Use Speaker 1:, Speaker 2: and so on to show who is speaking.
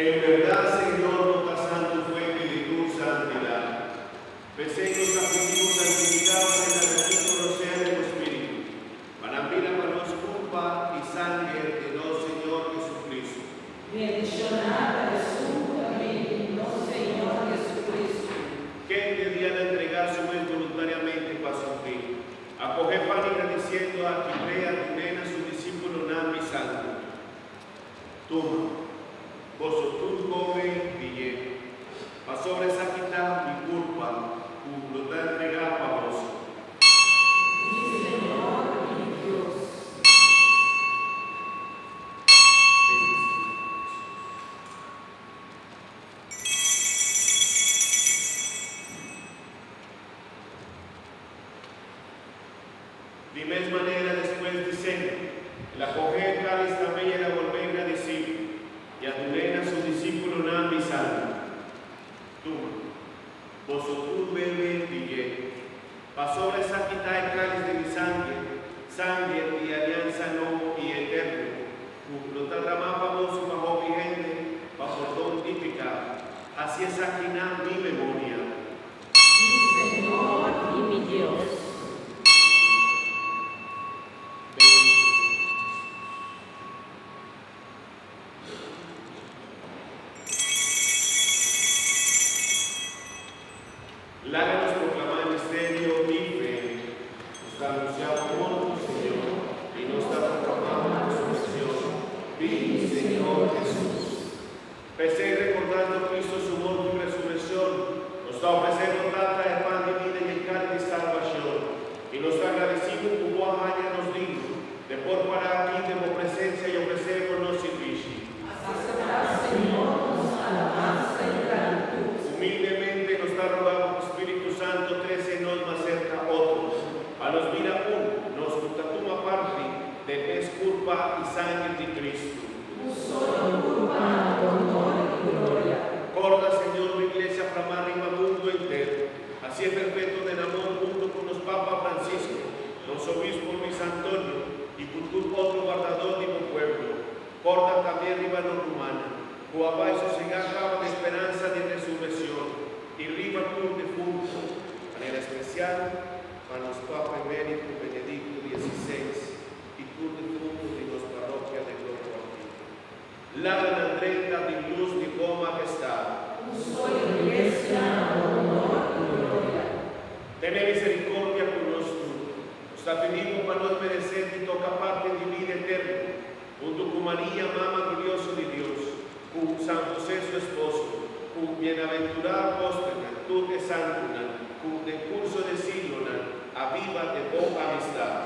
Speaker 1: En verdad, Señor, no santo fuente de tu santidad. Peseños afligimos santificados en la región océano del Espíritu. Manambira panos culpa y sangre de nos Señor Jesucristo.
Speaker 2: Bendicionada absolutamente no Señor Jesucristo.
Speaker 1: Que debían entregar su vez voluntariamente para sufrir. Acoge pan agradeciendo a Quibrea, Timena, su discípulo Nami Santo. Toma. Vosotros come billete, mas sobre esa quita mi culpa, lo da entregar para vos.
Speaker 2: Mi Señor y Dios.
Speaker 1: De misma manera, después dicen, la coger cáliz también y la volver a decir. Y a tu nena su discípulo Nami Santo. Toma, vosotros bebe billete. Pasó esa quita el cáliz de mi sangre, sangre y alianza nuevo y eterno. Lo derramaba para vos bajo vigente, bajo don típica. Así es aquí mi memoria.
Speaker 2: Mi Señor y mi Dios.
Speaker 1: Láganos proclamar el misterio y fe. Nos ha anunciado por tu Señor y nos está proclamando su resurrección. Ven, Señor Jesús. Pese recordando Cristo su muerte y resurrección, nos está ofreciendo tanta el pan de vida y el cáliz de salvación. Y nos está agradecido como haña nos digno de por para aquí de tu presencia y ofrecernos servicio.
Speaker 2: Aceptar, Señor, nos alabanza y gratitud.
Speaker 1: Humildemente nos está rogando Espíritu Santo, trece nos más cerca a otros. A los mira uno, nos juntatuma parte de es culpa y sangre de Cristo.
Speaker 2: Un solo culpa, honor y gloria.
Speaker 1: Corda, Señor, la iglesia para arriba mundo entero. Así es perfecto del amor junto con los Papa Francisco, los obispos Luis Antonio y cultur otro guardador de mi pueblo. Corda también arriba no humana. Coabá y sosegada de esperanza de resurrección. Y riva cruz de funto, de manera especial para los Papa Emérito Benedicto XVI y cruz de funto de los parroquias de Gloria Bautismo. La Andreta de luz de majestad.
Speaker 2: Un solo iglesia, honor y gloria.
Speaker 1: Tener misericordia con nosotros. Nos ha pedido para nos merecer y toca parte de vida eterna. Junto con María, Mama gloriosa de Dios, con San José su esposo, con bienaventurada apóstol, tú de Santuna, con el curso de siglo, aviva de boa amistad.